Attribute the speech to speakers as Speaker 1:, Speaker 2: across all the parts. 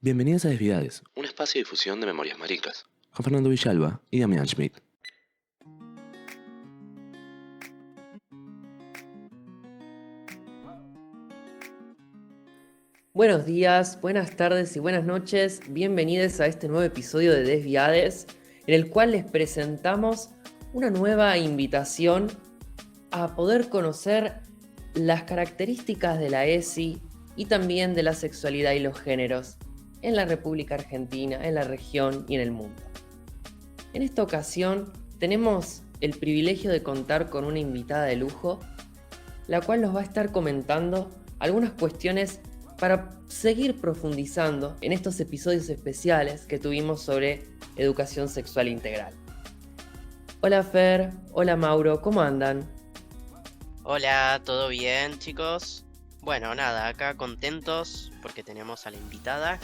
Speaker 1: Bienvenidos a Desviades,
Speaker 2: Un espacio de difusión de memorias maricas.
Speaker 1: con Fernando Villalba y Damián Schmidt.
Speaker 3: Buenos días, buenas tardes y buenas noches. Bienvenidos a este nuevo episodio de Desviades, en el cual les presentamos una nueva invitación a poder conocer las características de la ESI y también de la sexualidad y los géneros en la República Argentina, en la región y en el mundo. En esta ocasión tenemos el privilegio de contar con una invitada de lujo, la cual nos va a estar comentando algunas cuestiones para seguir profundizando en estos episodios especiales que tuvimos sobre educación sexual integral. Hola Fer, hola Mauro, ¿cómo andan?
Speaker 4: Hola, ¿todo bien, chicos? Bueno, nada, acá contentos porque tenemos a la invitada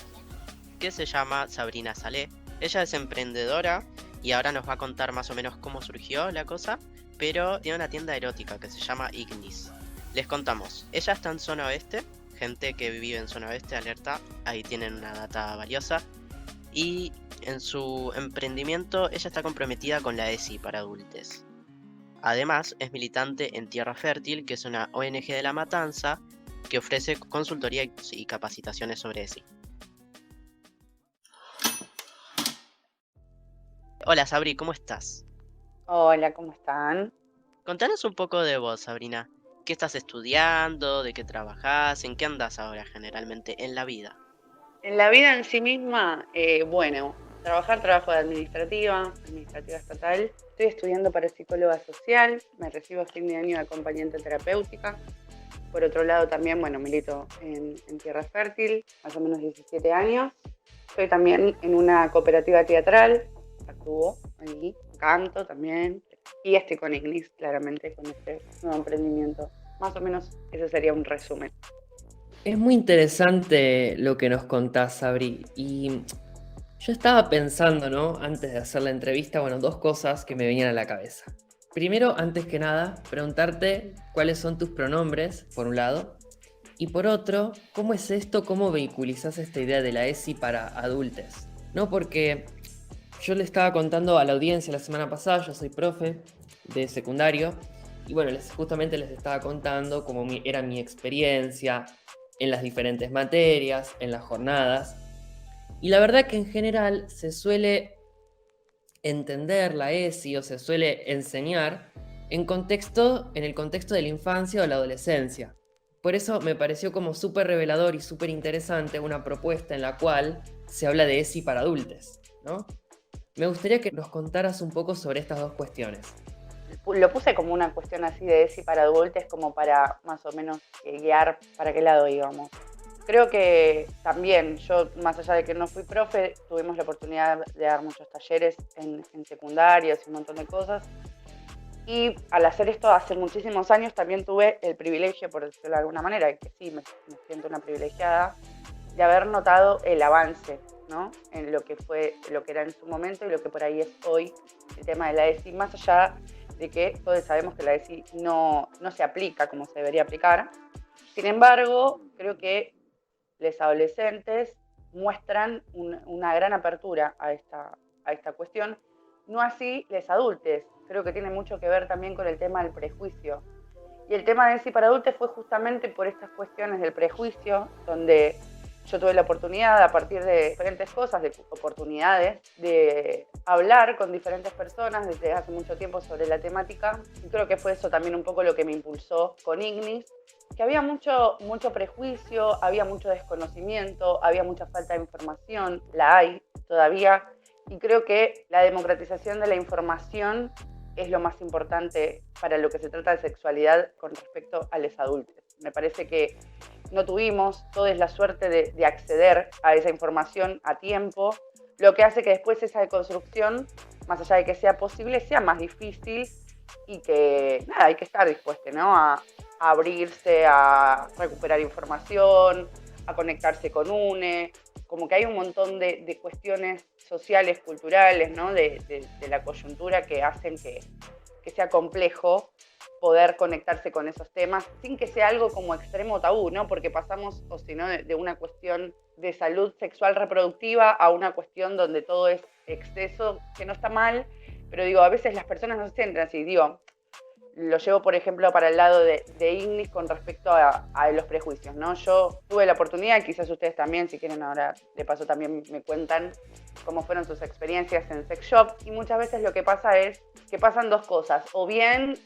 Speaker 4: que se llama Sabrina Salé. Ella es emprendedora y ahora nos va a contar más o menos cómo surgió la cosa, pero tiene una tienda erótica que se llama Ignis. Les contamos, ella está en zona oeste, gente que vive en zona oeste, alerta, ahí tienen una data valiosa. Y en su emprendimiento ella está comprometida con la ESI para adultos. Además, es militante en Tierra Fértil, que es una ONG de La Matanza que ofrece consultoría y capacitaciones sobre ESI. Hola Sabri, ¿cómo estás?
Speaker 5: Hola, ¿cómo están?
Speaker 4: Contanos un poco de vos, Sabrina. ¿Qué estás estudiando? ¿De qué trabajás? ¿En qué andás ahora generalmente en la vida?
Speaker 5: En la vida en sí misma, trabajo de administrativa estatal. Estoy estudiando para psicóloga social, me recibo a fin de año de acompañante terapéutica. Por otro lado también, milito en Tierra Fértil, más o menos 17 años. Estoy también en una cooperativa teatral, actúo ahí, canto también. Y estoy con Ignis, claramente, con este nuevo emprendimiento. Más o menos ese sería un resumen.
Speaker 3: Es muy interesante lo que nos contás, Sabri, y yo estaba pensando, ¿no? Antes de hacer la entrevista, dos cosas que me venían a la cabeza. Primero, antes que nada, preguntarte cuáles son tus pronombres, por un lado, y por otro, ¿cómo es esto? ¿Cómo vehiculizás esta idea de la ESI para adultos? ¿No? Porque yo le estaba contando a la audiencia la semana pasada, yo soy profe de secundario, y justamente les estaba contando cómo era mi experiencia en las diferentes materias, en las jornadas, y la verdad que en general se suele entender la ESI o se suele enseñar en el contexto de la infancia o la adolescencia. Por eso me pareció como súper revelador y súper interesante una propuesta en la cual se habla de ESI para adultos, ¿no? Me gustaría que nos contaras un poco sobre estas dos cuestiones.
Speaker 5: Lo puse como una cuestión así de ESI para adultos, como para más o menos guiar para qué lado íbamos. Creo que también, yo más allá de que no fui profe, tuvimos la oportunidad de dar muchos talleres en secundarias y un montón de cosas. Y al hacer esto hace muchísimos años también tuve el privilegio, por decirlo de alguna manera, que sí me siento una privilegiada, de haber notado el avance, ¿no? En lo que era en su momento y lo que por ahí es hoy el tema de la ESI, más allá de que todos sabemos que la ESI no se aplica como se debería aplicar. Sin embargo, creo que los adolescentes muestran una gran apertura a esta cuestión, no así los adultos. Creo que tiene mucho que ver también con el tema del prejuicio. Y el tema de ESI para adultos fue justamente por estas cuestiones del prejuicio, donde yo tuve la oportunidad, a partir de diferentes cosas, de oportunidades, de hablar con diferentes personas desde hace mucho tiempo sobre la temática. Y creo que fue eso también un poco lo que me impulsó con Ignis, que había mucho prejuicio, había mucho desconocimiento, había mucha falta de información, la hay todavía. Y creo que la democratización de la información es lo más importante para lo que se trata de sexualidad con respecto a los adultos. Me parece que no tuvimos todos la suerte de acceder a esa información a tiempo, lo que hace que después esa deconstrucción, más allá de que sea posible, sea más difícil y que nada, hay que estar dispuesto, ¿no? a abrirse, a recuperar información, a conectarse con UNE, como que hay un montón de cuestiones sociales, culturales, ¿no? de la coyuntura que hacen que sea complejo poder conectarse con esos temas sin que sea algo como extremo tabú, ¿no? Porque pasamos, o si no, de una cuestión de salud sexual reproductiva a una cuestión donde todo es exceso, que no está mal, pero digo, a veces las personas no se centran así, digo, lo llevo, por ejemplo, para el lado de Ignis con respecto a los prejuicios, ¿no? Yo tuve la oportunidad, quizás ustedes también, si quieren ahora de paso también me cuentan cómo fueron sus experiencias en sex shop, y muchas veces lo que pasa es que pasan dos cosas, o bien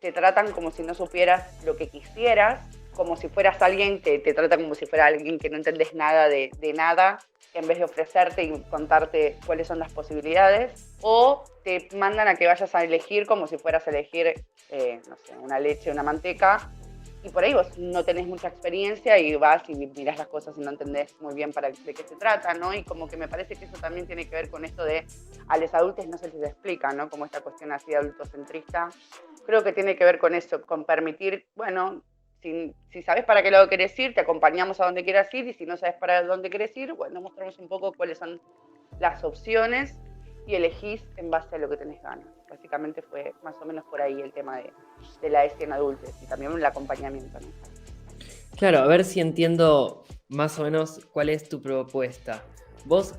Speaker 5: te tratan como si no supieras lo que quisieras, como si fueras alguien que te trata como si fuera alguien que no entendés nada de nada, en vez de ofrecerte y contarte cuáles son las posibilidades, o te mandan a que vayas a elegir como si fueras a elegir, no sé, una leche, una manteca, y por ahí vos no tenés mucha experiencia y vas y mirás las cosas y no entendés muy bien de qué se trata, ¿no? Y como que me parece que eso también tiene que ver con esto de a los adultos no se les explica, ¿no? Como esta cuestión así adultocentrista. Creo que tiene que ver con eso, con permitir, bueno, si sabes para qué lado querés ir, te acompañamos a donde quieras ir, y si no sabes para dónde querés ir, bueno, mostramos un poco cuáles son las opciones y elegís en base a lo que tenés ganas. Básicamente fue más o menos por ahí el tema de la ESI en adultos y también el acompañamiento, ¿no?
Speaker 3: Claro, a ver si entiendo más o menos cuál es tu propuesta. Vos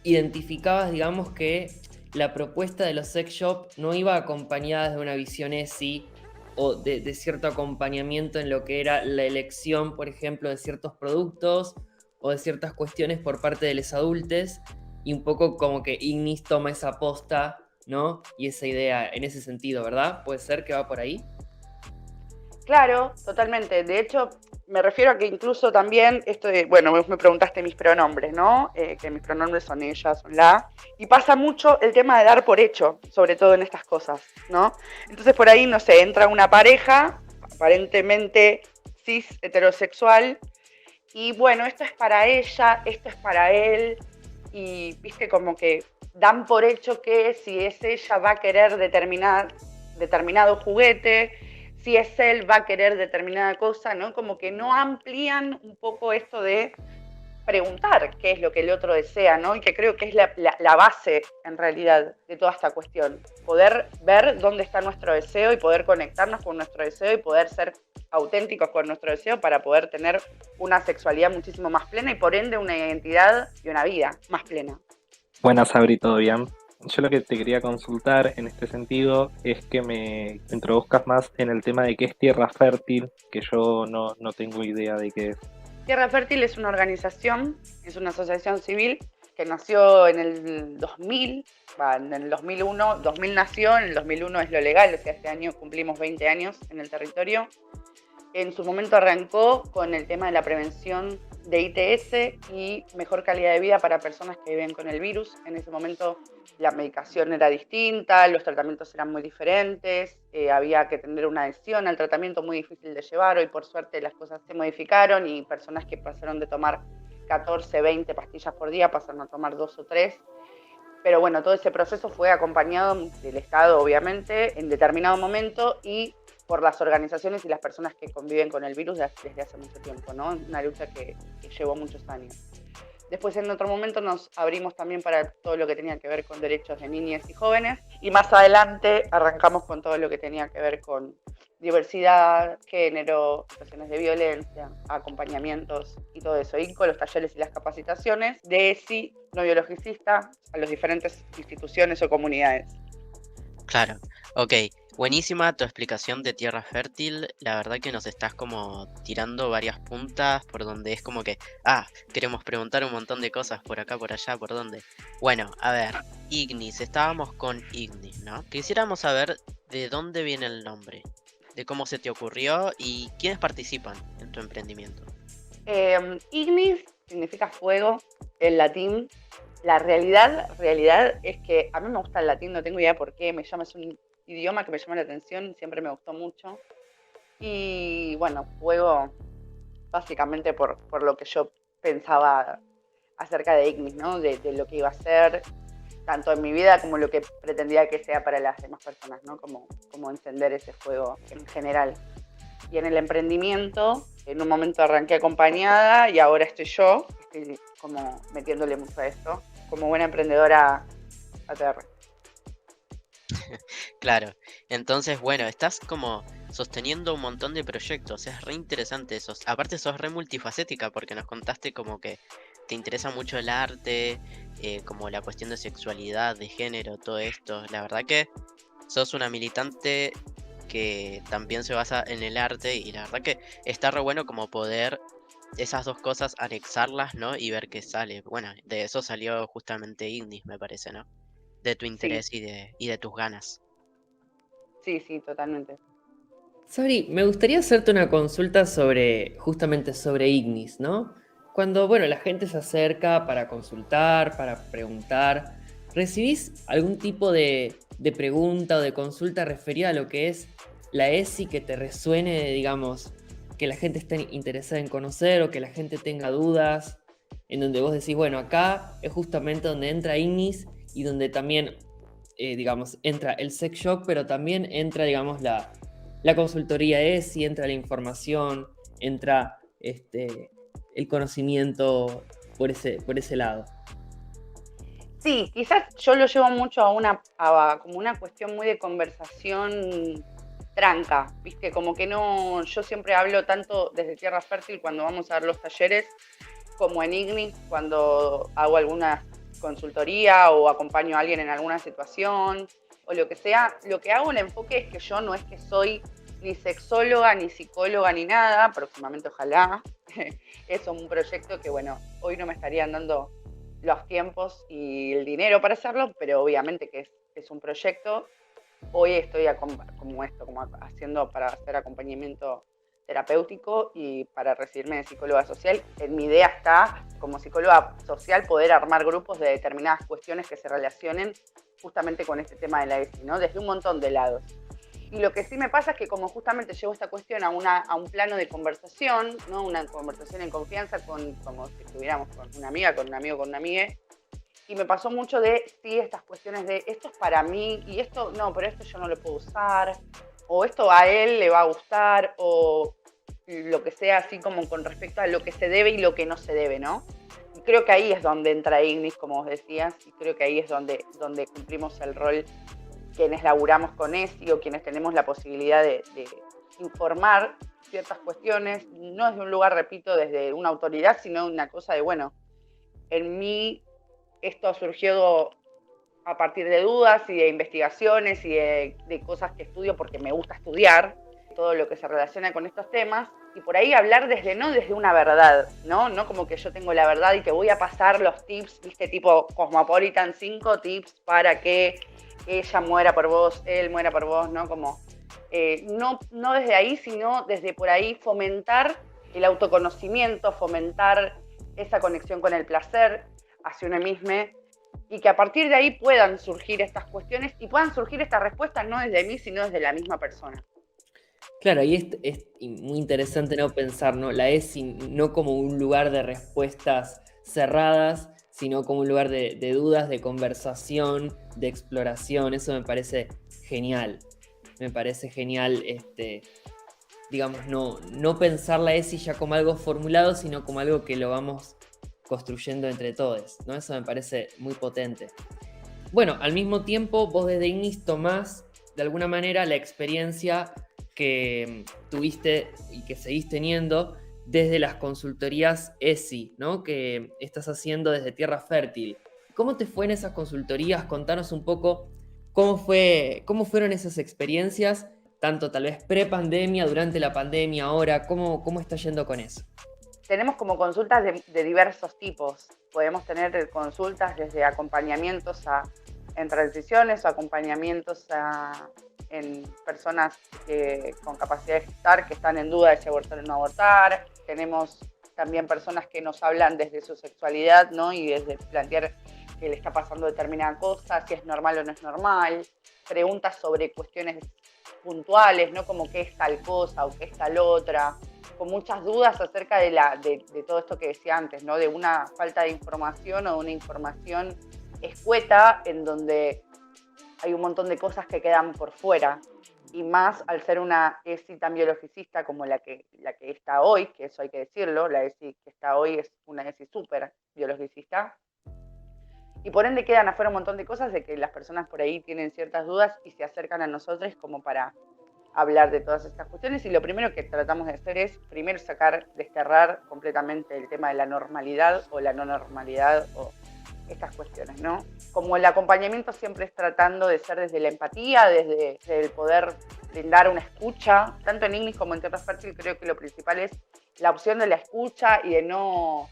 Speaker 3: identificabas, digamos, que la propuesta de los sex shop no iba acompañada de una visión ESI o de cierto acompañamiento en lo que era la elección, por ejemplo, de ciertos productos o de ciertas cuestiones por parte de los adultos, y un poco como que Ignis toma esa posta, ¿no? Y esa idea en ese sentido, ¿verdad? ¿Puede ser que va por ahí?
Speaker 5: Claro, totalmente. De hecho, me refiero a que incluso también esto de, bueno, me preguntaste mis pronombres, ¿no? Que mis pronombres son ella, son la. Y pasa mucho el tema de dar por hecho, sobre todo en estas cosas, ¿no? Entonces por ahí, no sé, entra una pareja, aparentemente cis, heterosexual, y bueno, esto es para ella, esto es para él, y viste como que dan por hecho que si es ella va a querer determinado juguete, si es él va a querer determinada cosa, ¿no? Como que no amplían un poco esto de preguntar qué es lo que el otro desea, ¿no? Y que creo que es la base, en realidad, de toda esta cuestión. Poder ver dónde está nuestro deseo y poder conectarnos con nuestro deseo y poder ser auténticos con nuestro deseo para poder tener una sexualidad muchísimo más plena y por ende una identidad y una vida más plena.
Speaker 6: Buenas, Sabri, ¿todo bien? Yo lo que te quería consultar en este sentido es que me introduzcas más en el tema de qué es Tierra Fértil, que yo no tengo idea de qué es.
Speaker 5: Tierra Fértil es una organización, es una asociación civil que nació en el 2000, en el 2001, 2000 nació, en el 2001 es lo legal, o sea, este año cumplimos 20 años en el territorio. En su momento arrancó con el tema de la prevención de ITS y mejor calidad de vida para personas que viven con el virus. En ese momento la medicación era distinta, los tratamientos eran muy diferentes, había que tener una adhesión al tratamiento muy difícil de llevar. Hoy por suerte las cosas se modificaron y personas que pasaron de tomar 14, 20 pastillas por día pasaron a tomar 2 o 3. Pero bueno, todo ese proceso fue acompañado del Estado, obviamente, en determinado momento y por las organizaciones y las personas que conviven con el virus desde hace mucho tiempo, ¿no? Una lucha que llevó muchos años. Después, en otro momento, nos abrimos también para todo lo que tenía que ver con derechos de niñas y jóvenes. Y más adelante arrancamos con todo lo que tenía que ver con diversidad, género, situaciones de violencia, acompañamientos y todo eso. Y con los talleres y las capacitaciones de ESI, no biologicista, a las diferentes instituciones o comunidades.
Speaker 4: Claro, ok. Buenísima tu explicación de Tierra Fértil. La verdad que nos estás como tirando varias puntas por donde es como que, queremos preguntar un montón de cosas por acá, por allá, por dónde. Bueno, a ver, Ignis, estábamos con Ignis, ¿no? Quisiéramos saber de dónde viene el nombre, de cómo se te ocurrió y quiénes participan en tu emprendimiento.
Speaker 5: Ignis significa fuego en latín. La realidad es que a mí me gusta el latín, no tengo idea por qué, es un idioma que me llama la atención, siempre me gustó mucho. Y bueno, fuego básicamente por lo que yo pensaba acerca de Ignis, ¿no? De lo que iba a ser, tanto en mi vida como lo que pretendía que sea para las demás personas, ¿no? Como encender ese fuego en general. Y en el emprendimiento, en un momento arranqué acompañada y ahora estoy como metiéndole mucho a esto, como buena emprendedora ATR.
Speaker 4: Claro, entonces bueno, estás como sosteniendo un montón de proyectos, es re interesante eso. Aparte sos re multifacética porque nos contaste como que te interesa mucho el arte, como la cuestión de sexualidad, de género, todo esto. La verdad que sos una militante que también se basa en el arte y la verdad que está re bueno como poder esas dos cosas anexarlas, ¿no? Y ver qué sale. Bueno, de eso salió justamente Ignis, me parece, ¿no? De tu
Speaker 5: Sí,
Speaker 4: interés y de tus ganas.
Speaker 5: sí, sí, totalmente.
Speaker 3: Sabri, me gustaría hacerte una consulta sobre, justamente sobre Ignis, ¿no? Cuando, bueno, la gente se acerca para consultar, para preguntar, ¿recibís algún tipo de pregunta o de consulta referida a lo que es la ESI que te resuene, digamos, que la gente esté interesada en conocer o que la gente tenga dudas, en donde vos decís, bueno, acá es justamente donde entra Ignis y donde también, digamos, entra el sex shop, pero también entra, digamos, la consultoría ESI, entra la información, entra el conocimiento por ese lado.
Speaker 5: Sí, quizás yo lo llevo mucho como una cuestión muy de conversación tranca, ¿viste? Como que no, yo siempre hablo tanto desde Tierra Fértil cuando vamos a dar los talleres, como en Ignis cuando hago alguna consultoría o acompaño a alguien en alguna situación o lo que sea. Lo que hago, el enfoque es que yo no es que soy ni sexóloga, ni psicóloga, ni nada, próximamente ojalá. Es un proyecto que, bueno, hoy no me estarían dando los tiempos y el dinero para hacerlo, pero obviamente que es un proyecto. Hoy estoy como haciendo para hacer acompañamiento terapéutico y para recibirme de psicóloga social. En mi idea está, como psicóloga social, poder armar grupos de determinadas cuestiones que se relacionen justamente con este tema de la ESI, ¿no? Desde un montón de lados. Y lo que sí me pasa es que como justamente llevo esta cuestión a un plano de conversación, ¿no? Una conversación en confianza como si estuviéramos con una amiga, con un amigo, con una amiga, y me pasó mucho de, sí, estas cuestiones de, esto es para mí, y esto, no, pero esto yo no lo puedo usar, o esto a él le va a gustar, o lo que sea, así como con respecto a lo que se debe y lo que no se debe, ¿no? Y creo que ahí es donde entra Ignis, como vos decías, y creo que ahí es donde cumplimos el rol quienes laburamos con ESI o quienes tenemos la posibilidad de informar ciertas cuestiones, no desde un lugar, repito, desde una autoridad, sino una cosa de, bueno, en mí esto surgió a partir de dudas y de investigaciones y de cosas que estudio porque me gusta estudiar, todo lo que se relaciona con estos temas, y por ahí hablar no desde una verdad, ¿no? No como que yo tengo la verdad y te voy a pasar los tips, viste, tipo Cosmopolitan, 5 tips para que ella muera por vos, él muera por vos, ¿no? Como, no desde ahí, sino desde por ahí fomentar el autoconocimiento, fomentar esa conexión con el placer hacia uno mismo, y que a partir de ahí puedan surgir estas cuestiones y puedan surgir estas respuestas no desde mí, sino desde la misma persona.
Speaker 3: Claro, y es muy interesante, ¿no? Pensar, ¿no? La ESI no como un lugar de respuestas cerradas, sino como un lugar de dudas, de conversación, de exploración. Eso me parece genial. Me parece genial, digamos, no pensar la ESI ya como algo formulado, sino como algo que lo vamos construyendo entre todos, ¿no? Eso me parece muy potente. Bueno, al mismo tiempo, vos desde Ignis tomás de alguna manera la experiencia que tuviste y que seguís teniendo desde las consultorías ESI, ¿no? Que estás haciendo desde Tierra Fértil. ¿Cómo te fue en esas consultorías? Contanos un poco cómo fueron esas experiencias, tanto tal vez pre-pandemia, durante la pandemia, ahora, cómo está yendo con eso.
Speaker 5: Tenemos como consultas de diversos tipos. Podemos tener consultas desde acompañamientos en transiciones o acompañamientos en personas con capacidad de gestar que están en duda de si abortar o no abortar. Tenemos también personas que nos hablan desde su sexualidad, ¿no? Y desde plantear que le está pasando determinada cosa, si es normal o no es normal. Preguntas sobre cuestiones puntuales, ¿no? Como qué es tal cosa o qué es tal otra, con muchas dudas acerca de todo esto que decía antes, ¿no? De una falta de información o de una información escueta en donde hay un montón de cosas que quedan por fuera, y más al ser una ESI tan biologicista como la que está hoy, que eso hay que decirlo, la ESI que está hoy es una ESI súper biologicista. Y por ende quedan afuera un montón de cosas de que las personas por ahí tienen ciertas dudas y se acercan a nosotros como para hablar de todas estas cuestiones. Y lo primero que tratamos de hacer es primero desterrar completamente el tema de la normalidad o la no normalidad o estas cuestiones, ¿no? Como el acompañamiento siempre es tratando de ser desde la empatía, desde el poder brindar una escucha, tanto en Ignis como en Tierra Fértil. Creo que lo principal es la opción de la escucha y el no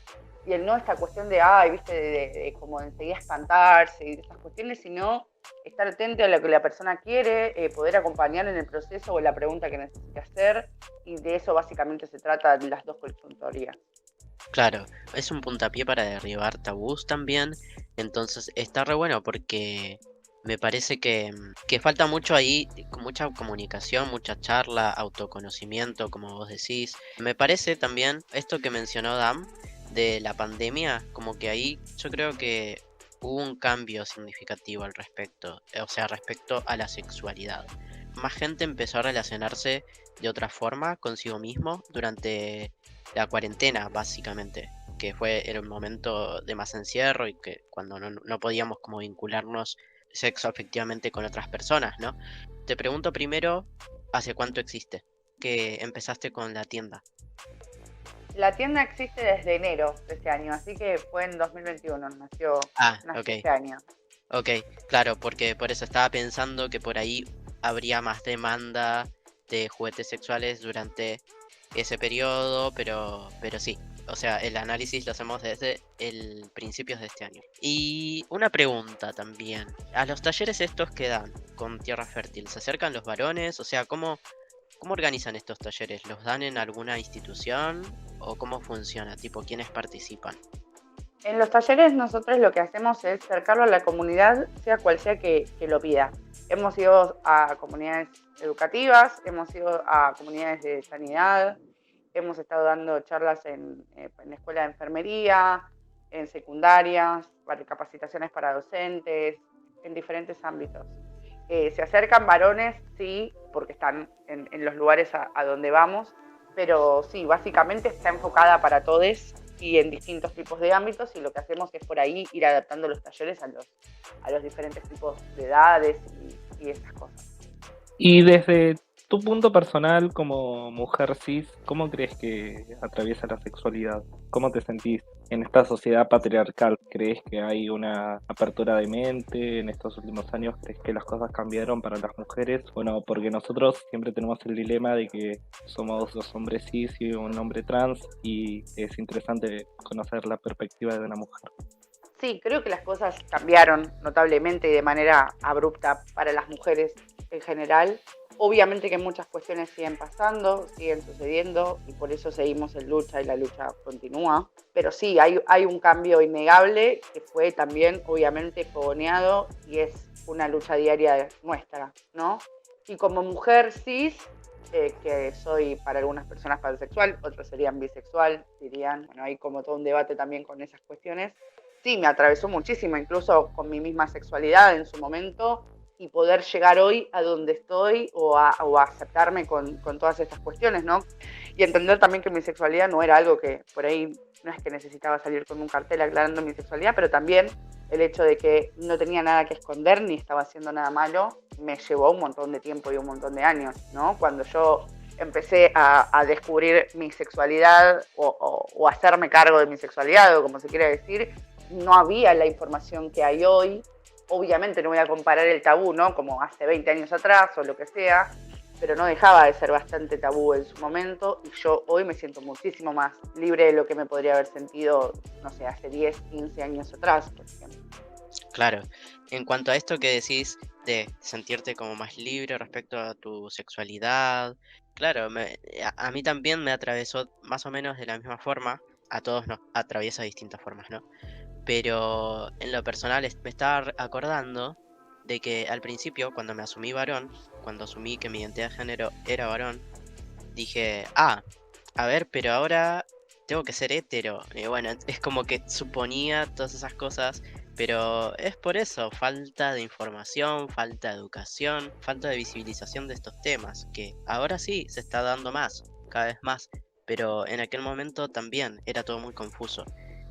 Speaker 5: esta cuestión de, viste, de como enseguida espantarse y de estas cuestiones, sino estar atento a lo que la persona quiere, poder acompañar en el proceso o la pregunta que necesite hacer, y de eso básicamente se trata las dos consultorías.
Speaker 4: Claro, es un puntapié para derribar tabús también, entonces está re bueno porque me parece que falta mucho ahí, con mucha comunicación, mucha charla, autoconocimiento, como vos decís. Me parece también esto que mencionó Dam de la pandemia, como que ahí yo creo que hubo un cambio significativo al respecto, o sea, respecto a la sexualidad. Más gente empezó a relacionarse de otra forma consigo mismo durante la cuarentena, básicamente, que era un momento de más encierro y que cuando no podíamos como vincularnos sexo afectivamente con otras personas, ¿no? Te pregunto primero, ¿hace cuánto existe que empezaste con la tienda?
Speaker 5: La tienda existe desde enero de este año, así que fue en 2021, nació
Speaker 4: Ok.
Speaker 5: este año.
Speaker 4: Ok, claro, porque por eso estaba pensando que por ahí habría más demanda de juguetes sexuales durante ese periodo, pero sí. O sea, el análisis lo hacemos desde el principios de este año. Y una pregunta también. A los talleres estos que dan con Tierra Fértil, ¿se acercan los varones? O sea, ¿cómo organizan estos talleres? ¿Los dan en alguna institución? ¿O cómo funciona? Tipo, ¿quiénes participan?
Speaker 5: En los talleres nosotros lo que hacemos es acercarlo a la comunidad, sea cual sea que lo pida. Hemos ido a comunidades educativas, hemos ido a comunidades de sanidad, hemos estado dando charlas en la escuela de enfermería, en secundarias, capacitaciones para docentes, en diferentes ámbitos. Se acercan varones, sí, porque están en los lugares a donde vamos, pero sí, básicamente está enfocada para todos y en distintos tipos de ámbitos, y lo que hacemos es por ahí ir adaptando los talleres a los diferentes tipos de edades y esas cosas.
Speaker 6: Y desde tu punto personal como mujer cis, ¿cómo crees que atraviesa la sexualidad? ¿Cómo te sentís en esta sociedad patriarcal? ¿Crees que hay una apertura de mente en estos últimos años? ¿Crees que las cosas cambiaron para las mujeres? Bueno, porque nosotros siempre tenemos el dilema de que somos dos hombres cis y un hombre trans, y es interesante conocer la perspectiva de una mujer.
Speaker 5: Sí, creo que las cosas cambiaron notablemente y de manera abrupta para las mujeres en general. Obviamente que muchas cuestiones siguen pasando, siguen sucediendo, y por eso seguimos en lucha y la lucha continúa. Pero sí, hay un cambio innegable que fue también obviamente fogoneado y es una lucha diaria nuestra, ¿no? Y como mujer cis, que soy para algunas personas pansexual, otros serían bisexual, dirían, bueno, hay como todo un debate también con esas cuestiones. Sí, me atravesó muchísimo, incluso con mi misma sexualidad en su momento, y poder llegar hoy a donde estoy o a aceptarme con todas estas cuestiones, ¿no? Y entender también que mi sexualidad no era algo que por ahí no es que necesitaba salir con un cartel aclarando mi sexualidad, pero también el hecho de que no tenía nada que esconder ni estaba haciendo nada malo me llevó un montón de tiempo y un montón de años, ¿no? Cuando yo empecé a descubrir mi sexualidad o hacerme cargo de mi sexualidad, o como se quiera decir, no había la información que hay hoy. Obviamente no voy a comparar el tabú, ¿no? Como hace 20 años atrás o lo que sea, pero no dejaba de ser bastante tabú en su momento, y yo hoy me siento muchísimo más libre de lo que me podría haber sentido, no sé, hace 10, 15 años atrás, por ejemplo.
Speaker 4: Claro, en cuanto a esto que decís de sentirte como más libre respecto a tu sexualidad, claro, a mí también me atravesó más o menos de la misma forma, a todos nos atraviesa de distintas formas, ¿no? Pero en lo personal me estaba acordando de que al principio, cuando me asumí varón, cuando asumí que mi identidad de género era varón, dije, a ver, pero ahora tengo que ser hetero. Y bueno, es como que suponía todas esas cosas, pero es por eso, falta de información, falta de educación, falta de visibilización de estos temas, que ahora sí se está dando más, cada vez más, pero en aquel momento también era todo muy confuso.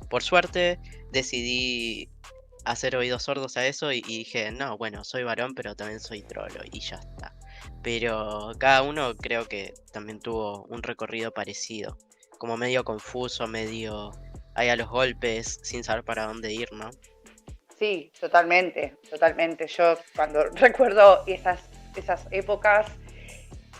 Speaker 4: Por suerte decidí hacer oídos sordos a eso y dije, no, bueno, soy varón, pero también soy trolo y ya está. Pero cada uno creo que también tuvo un recorrido parecido, como medio confuso, medio ahí a los golpes, sin saber para dónde ir, ¿no?
Speaker 5: Sí, totalmente, totalmente. Yo cuando recuerdo esas épocas,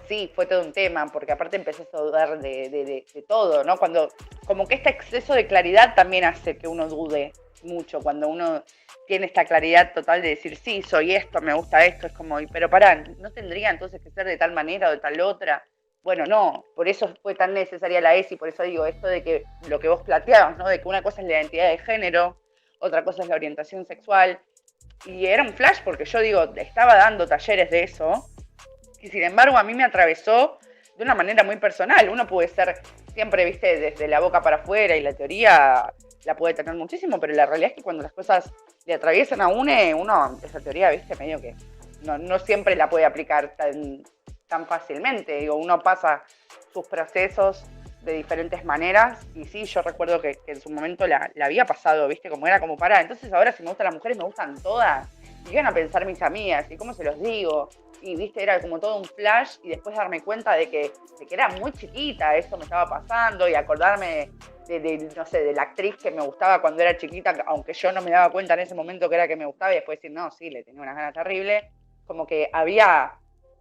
Speaker 5: sí, fue todo un tema, porque aparte empezás a dudar de todo, ¿no? Cuando, como que este exceso de claridad también hace que uno dude mucho, cuando uno tiene esta claridad total de decir, sí, soy esto, me gusta esto, es como, pero pará, ¿no tendría entonces que ser de tal manera o de tal otra? Bueno, no, por eso fue tan necesaria la ESI, por eso digo esto de que lo que vos planteabas, ¿no? De que una cosa es la identidad de género, otra cosa es la orientación sexual, y era un flash porque yo digo, estaba dando talleres de eso, y sin embargo a mí me atravesó de una manera muy personal. Uno puede ser siempre, viste, desde la boca para afuera y la teoría la puede tener muchísimo, pero la realidad es que cuando las cosas le atraviesan a uno esa teoría, viste, medio que no siempre la puede aplicar tan fácilmente. Digo, uno pasa sus procesos de diferentes maneras y sí, yo recuerdo que en su momento la había pasado, viste, como era como para, entonces ahora si me gustan las mujeres me gustan todas. Y iban a pensar mis amigas, ¿y cómo se los digo? Y viste, era como todo un flash y después darme cuenta de que era muy chiquita, esto me estaba pasando y acordarme no sé, de la actriz que me gustaba cuando era chiquita, aunque yo no me daba cuenta en ese momento que era que me gustaba y después decir, no, sí, le tenía unas ganas terribles, como que había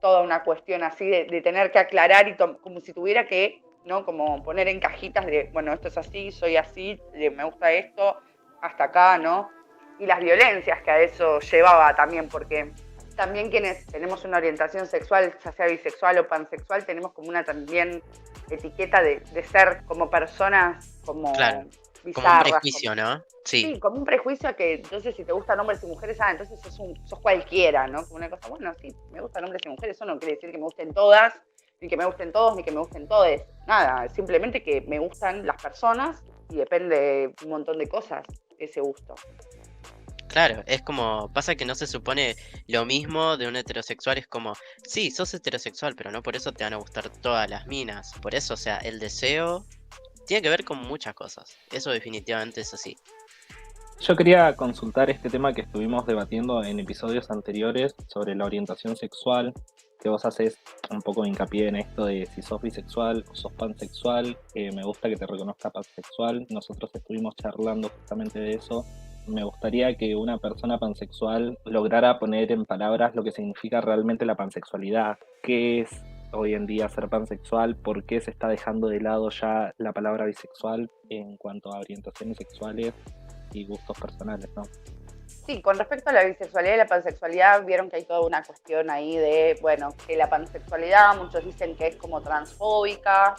Speaker 5: toda una cuestión así de tener que aclarar y como si tuviera que, ¿no? Como poner en cajitas de, bueno, esto es así, soy así, me gusta esto, hasta acá, ¿no? Y las violencias que a eso llevaba también, porque también quienes tenemos una orientación sexual, ya sea bisexual o pansexual, tenemos como una también etiqueta de ser como personas como
Speaker 4: Claro, como un
Speaker 5: bizarras.
Speaker 4: prejuicio, ¿no? Sí,
Speaker 5: Sí, como un prejuicio a que entonces si te gustan hombres y mujeres, entonces sos cualquiera, ¿no? Como una cosa, bueno, sí, me gustan hombres y mujeres, eso no quiere decir que me gusten todas, ni que me gusten todos, ni que me gusten todes. Nada, simplemente que me gustan las personas y depende un montón de cosas ese gusto.
Speaker 4: claro, es como, pasa que no se supone lo mismo de un heterosexual, es como, sí, sos heterosexual, pero no por eso te van a gustar todas las minas. Por eso, o sea, el deseo tiene que ver con muchas cosas. Eso definitivamente es así.
Speaker 6: Yo quería consultar este tema que estuvimos debatiendo en episodios anteriores sobre la orientación sexual, que vos haces un poco de hincapié en esto de si sos bisexual o sos pansexual. Me gusta que te reconozca pansexual. Nosotros estuvimos charlando justamente de eso. Me gustaría que una persona pansexual lograra poner en palabras lo que significa realmente la pansexualidad. ¿Qué es hoy en día ser pansexual? ¿Por qué se está dejando de lado ya la palabra bisexual en cuanto a orientaciones sexuales y gustos personales, ¿no?
Speaker 5: Sí, con respecto a la bisexualidad y la pansexualidad, vieron que hay toda una cuestión ahí de, bueno, que la pansexualidad, muchos dicen que es como transfóbica,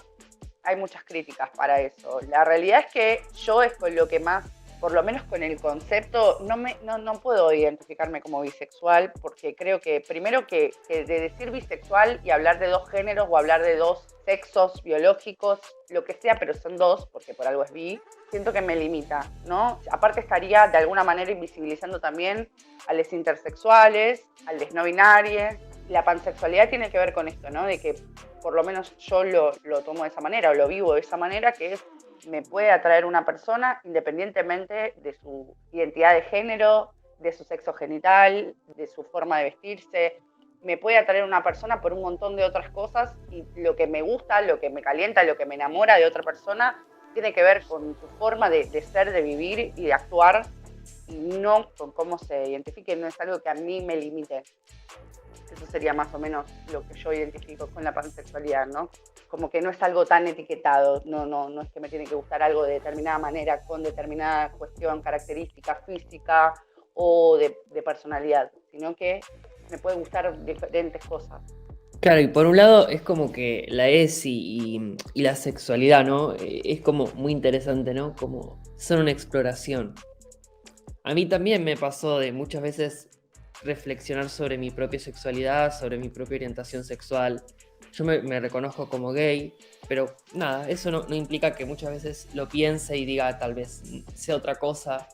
Speaker 5: hay muchas críticas para eso. La realidad es que yo es con lo que más, por lo menos con el concepto, no puedo identificarme como bisexual, porque creo que, primero que de decir bisexual y hablar de dos géneros o hablar de dos sexos biológicos, lo que sea, pero son dos, porque por algo es bi, siento que me limita, ¿no? Aparte estaría de alguna manera invisibilizando también a los intersexuales, a los no binarios. La pansexualidad tiene que ver con esto, ¿no? De que por lo menos yo lo tomo de esa manera o lo vivo de esa manera, que es, me puede atraer una persona independientemente de su identidad de género, de su sexo genital, de su forma de vestirse. Me puede atraer una persona por un montón de otras cosas y lo que me gusta, lo que me calienta, lo que me enamora de otra persona tiene que ver con su forma de ser, de vivir y de actuar y no con cómo se identifique, no es algo que a mí me limite. Eso sería más o menos lo que yo identifico con la pansexualidad, ¿no? Como que no es algo tan etiquetado, no es que me tiene que gustar algo de determinada manera, con determinada cuestión, característica física o de personalidad, sino que me puede gustar diferentes cosas.
Speaker 3: Claro, y por un lado es como que la ESI y la sexualidad, ¿no? Es como muy interesante, ¿no? Como son una exploración. A mí también me pasó de muchas veces reflexionar sobre mi propia sexualidad, sobre mi propia orientación sexual. Yo me reconozco como gay, pero nada, eso no implica que muchas veces lo piense y diga tal vez sea otra cosa.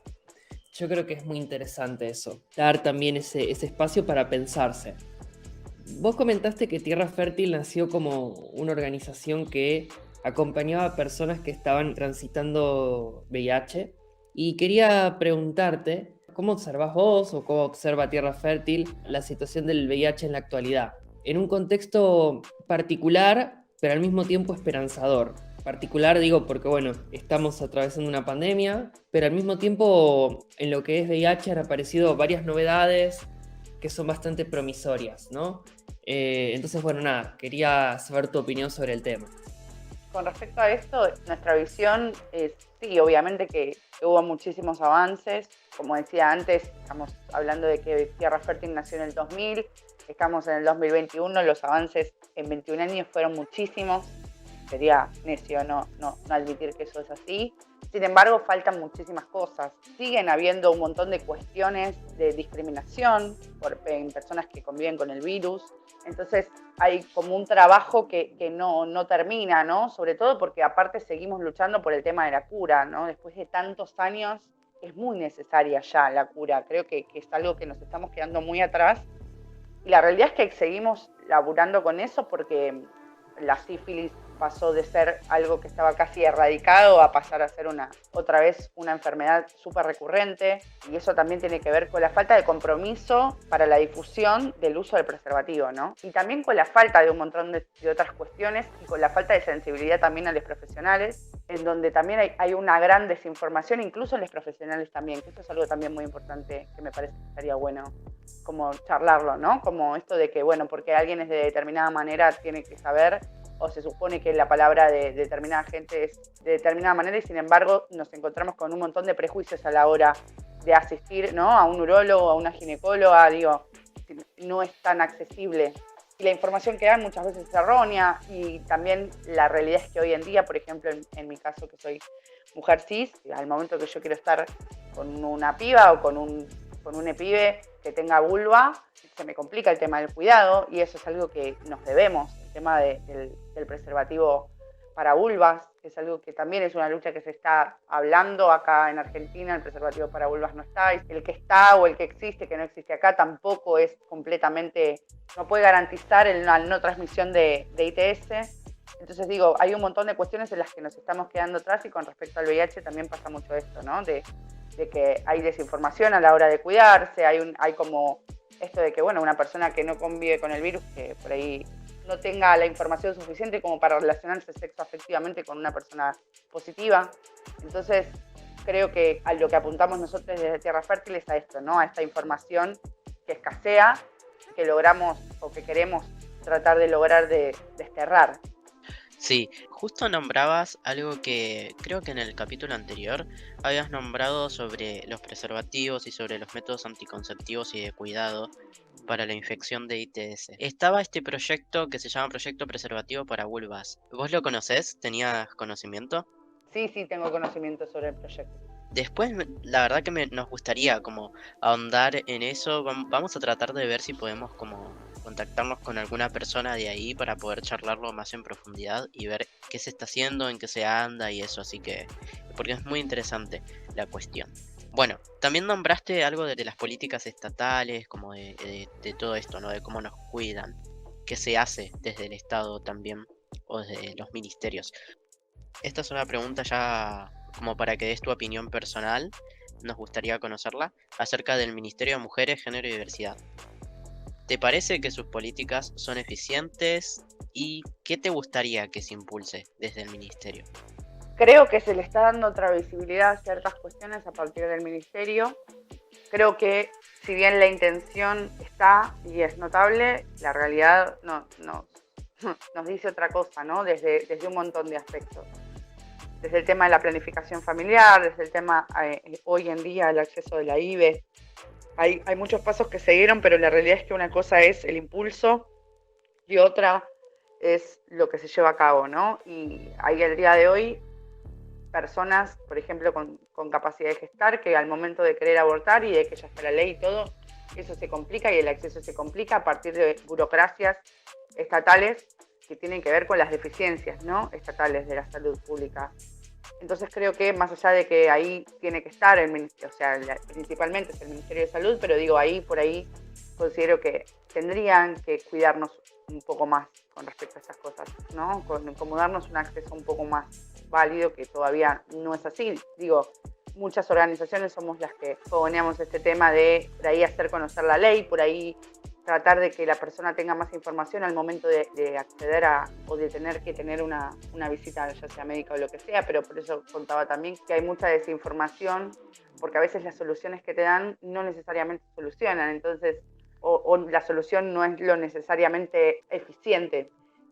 Speaker 3: Yo creo que es muy interesante eso, dar también ese espacio para pensarse. Vos comentaste que Tierra Fértil nació como una organización que acompañaba a personas que estaban transitando VIH y quería preguntarte ¿Cómo observás vos o cómo observa Tierra Fértil la situación del VIH en la actualidad? En un contexto particular, pero al mismo tiempo esperanzador. Particular digo porque, bueno, estamos atravesando una pandemia, pero al mismo tiempo en lo que es VIH han aparecido varias novedades que son bastante promisorias, ¿no? Entonces, bueno, nada, quería saber tu opinión sobre el tema.
Speaker 5: Con respecto a esto, nuestra visión es, sí, obviamente que hubo muchísimos avances. Como decía antes, estamos hablando de que Tierra Fértil nació en el 2000, estamos en el 2021, los avances en 21 años fueron muchísimos. Sería necio no admitir que eso es así. Sin embargo, faltan muchísimas cosas. Siguen habiendo un montón de cuestiones de discriminación en personas que conviven con el virus. Entonces hay como un trabajo que no termina, ¿no? Sobre todo porque aparte seguimos luchando por el tema de la cura, ¿no? Después de tantos años es muy necesaria ya la cura. Creo que es algo que nos estamos quedando muy atrás. Y la realidad es que seguimos laburando con eso porque la sífilis pasó de ser algo que estaba casi erradicado a pasar a ser otra vez una enfermedad súper recurrente, y eso también tiene que ver con la falta de compromiso para la difusión del uso del preservativo, ¿no? Y también con la falta de un montón de otras cuestiones y con la falta de sensibilidad también a los profesionales, en donde también hay una gran desinformación, incluso en los profesionales también, que eso es algo también muy importante que me parece que estaría bueno como charlarlo, ¿no? Como esto de que, bueno, porque alguien es de determinada manera tiene que saber, o se supone que la palabra de determinada gente es de determinada manera, y sin embargo nos encontramos con un montón de prejuicios a la hora de asistir, ¿no? A un urólogo, a una ginecóloga, digo, no es tan accesible. Y la información que dan muchas veces es errónea, y también la realidad es que hoy en día, por ejemplo, en mi caso que soy mujer cis, al momento que yo quiero estar con una piba o con un pibe que tenga vulva, se me complica el tema del cuidado, y eso es algo que nos debemos. El tema del preservativo para vulvas es algo que también es una lucha que se está hablando acá en Argentina. El preservativo para vulvas no está, el que está o el que existe, que no existe acá, tampoco es completamente, no puede garantizar la no transmisión de ITS. Entonces digo, hay un montón de cuestiones en las que nos estamos quedando atrás, y con respecto al VIH también pasa mucho esto, ¿no? De que hay desinformación a la hora de cuidarse, hay como esto de que, bueno, una persona que no convive con el virus, que por ahí no tenga la información suficiente como para relacionarse sexoafectivamente con una persona positiva. Entonces, creo que a lo que apuntamos nosotros desde Tierra Fértil es a esto, ¿no? A esta información que escasea, que logramos o que queremos tratar de lograr de desterrar.
Speaker 4: Sí, justo nombrabas algo que creo que en el capítulo anterior habías nombrado sobre los preservativos y sobre los métodos anticonceptivos y de cuidado para la infección de ITS. Estaba este proyecto que se llama Proyecto Preservativo para Vulvas. ¿Vos lo conocés? ¿Tenías conocimiento?
Speaker 5: Sí, tengo conocimiento sobre el proyecto.
Speaker 4: Después, la verdad que nos gustaría como ahondar en eso. Vamos a tratar de ver si podemos como contactarnos con alguna persona de ahí para poder charlarlo más en profundidad y ver qué se está haciendo, en qué se anda y eso, así que, porque es muy interesante la cuestión. Bueno, también nombraste algo de las políticas estatales, como de todo esto, ¿no? De cómo nos cuidan, qué se hace desde el Estado también, o desde los ministerios. Esta es una pregunta ya como para que des tu opinión personal, nos gustaría conocerla, acerca del Ministerio de Mujeres, Género y Diversidad. ¿Te parece que sus políticas son eficientes y qué te gustaría que se impulse desde el ministerio?
Speaker 5: Creo que se le está dando otra visibilidad a ciertas cuestiones a partir del ministerio. Creo que si bien la intención está y es notable, la realidad nos dice otra cosa, ¿no? Desde un montón de aspectos. Desde el tema de la planificación familiar, desde el tema hoy en día el acceso de la IVE. Hay muchos pasos que se dieron, pero la realidad es que una cosa es el impulso y otra es lo que se lleva a cabo, ¿no? Y hay al día de hoy personas, por ejemplo, con capacidad de gestar, que al momento de querer abortar y de que ya está la ley y todo, eso se complica y el acceso se complica a partir de burocracias estatales que tienen que ver con las deficiencias, ¿no? Estatales de la salud pública. Entonces creo que más allá de que ahí tiene que estar el ministerio, o sea, principalmente es el Ministerio de Salud, pero digo, por ahí considero que tendrían que cuidarnos un poco más con respecto a estas cosas, ¿no? Como darnos un acceso un poco más válido, que todavía no es así. Digo, muchas organizaciones somos las que fogoneamos este tema de por ahí hacer conocer la ley, por ahí tratar de que la persona tenga más información al momento de acceder a o de tener que tener una visita, ya sea médica o lo que sea, pero por eso contaba también que hay mucha desinformación, porque a veces las soluciones que te dan no necesariamente solucionan, entonces, o la solución no es lo necesariamente eficiente.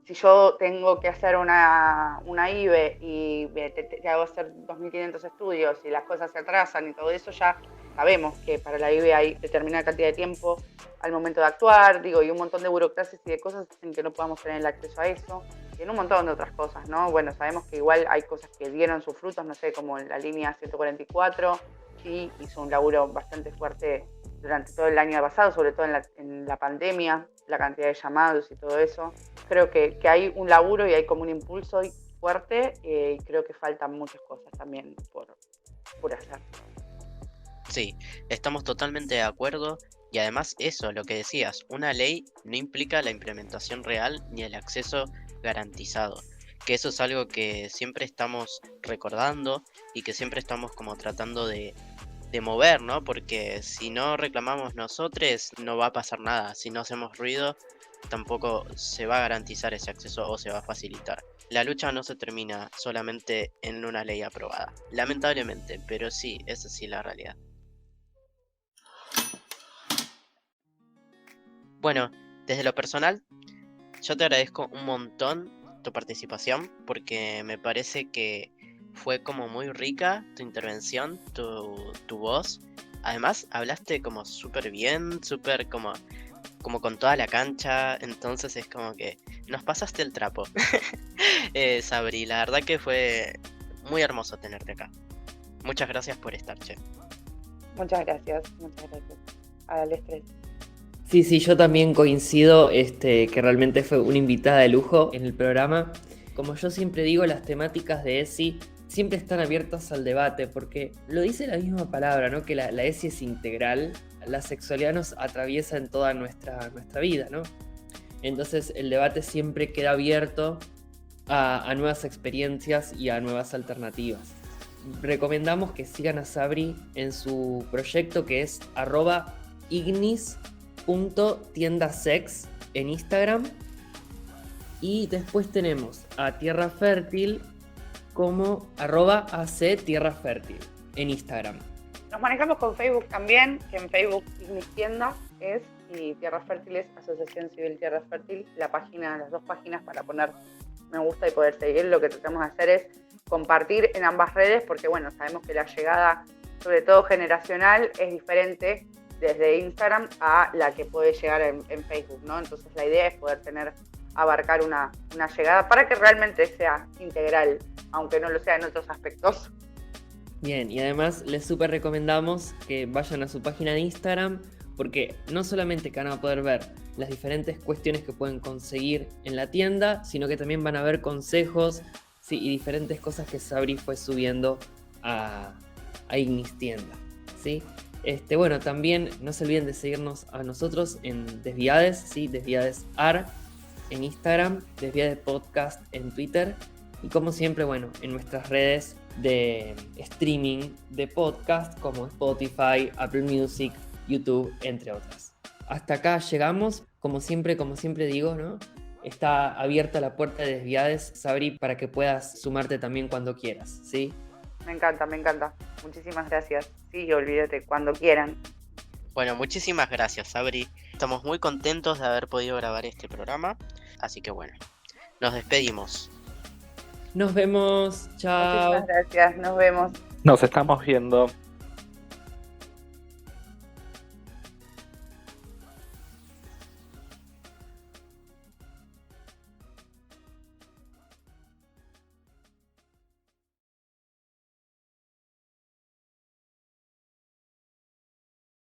Speaker 5: Si yo tengo que hacer una IVE y te hago hacer 2.500 estudios y las cosas se atrasan y todo eso, ya sabemos que para la IVE hay determinada cantidad de tiempo al momento de actuar, y un montón de burocracias y de cosas en que no podamos tener el acceso a eso, y en un montón de otras cosas, ¿no? Bueno, sabemos que igual hay cosas que dieron sus frutos, no sé, como en la línea 144, sí, hizo un laburo bastante fuerte durante todo el año pasado, sobre todo en la pandemia, la cantidad de llamados y todo eso. Creo que hay un laburo y hay como un impulso fuerte, y creo que faltan muchas cosas también por hacer.
Speaker 4: Sí, estamos totalmente de acuerdo. Y además eso, lo que decías, una ley no implica la implementación real ni el acceso garantizado. Que eso es algo que siempre estamos recordando y que siempre estamos como tratando de mover, ¿no? Porque si no reclamamos nosotros, no va a pasar nada. Si no hacemos ruido, tampoco se va a garantizar ese acceso o se va a facilitar. La lucha no se termina solamente en una ley aprobada, lamentablemente, pero sí, esa sí es la realidad. Bueno, desde lo personal, yo te agradezco un montón tu participación porque me parece que fue como muy rica tu intervención, tu voz. Además, hablaste como súper bien, súper como con toda la cancha, entonces es como que nos pasaste el trapo. Sabri, la verdad que fue muy hermoso tenerte acá. Muchas gracias por estar, che.
Speaker 5: Muchas gracias. Al estrés.
Speaker 3: Sí, yo también coincido que realmente fue una invitada de lujo en el programa. Como yo siempre digo, las temáticas de ESI siempre están abiertas al debate, porque lo dice la misma palabra, ¿no? Que la ESI es integral, la sexualidad nos atraviesa en toda nuestra vida, ¿no? Entonces el debate siempre queda abierto a nuevas experiencias y a nuevas alternativas. Recomendamos que sigan a Sabri en su proyecto que es @ignis.tiendasex en Instagram, y después tenemos a Tierra Fértil como @actierrafértil en Instagram.
Speaker 5: Nos manejamos con Facebook también, que en Facebook Ignis Tienda es, y Tierra Fértil es Asociación Civil Tierra Fértil, las dos páginas para poner me gusta y poder seguir. Lo que tratamos de hacer es compartir en ambas redes, porque bueno, sabemos que la llegada, sobre todo generacional, es diferente desde Instagram a la que puede llegar en Facebook, ¿no? Entonces la idea es poder abarcar una llegada para que realmente sea integral, aunque no lo sea en otros aspectos.
Speaker 3: Bien, y además les súper recomendamos que vayan a su página de Instagram, porque no solamente que van a poder ver las diferentes cuestiones que pueden conseguir en la tienda, sino que también van a ver consejos, sí, y diferentes cosas que Sabri fue subiendo a Ignis Tienda, ¿sí? Bueno, también no se olviden de seguirnos a nosotros en Desviades, ¿sí? Desviades AR en Instagram, Desviades Podcast en Twitter, y como siempre, bueno, en nuestras redes de streaming de podcast como Spotify, Apple Music, YouTube, entre otras. Hasta acá llegamos, como siempre digo, ¿no? Está abierta la puerta de Desviades, Sabri, para que puedas sumarte también cuando quieras, ¿sí?
Speaker 5: Me encanta. Muchísimas gracias. Sí, olvídate, cuando quieran.
Speaker 4: Bueno, muchísimas gracias, Sabri. Estamos muy contentos de haber podido grabar este programa. Así que bueno, nos despedimos.
Speaker 3: Nos vemos, chao.
Speaker 5: Muchísimas gracias, nos vemos.
Speaker 6: Nos estamos viendo.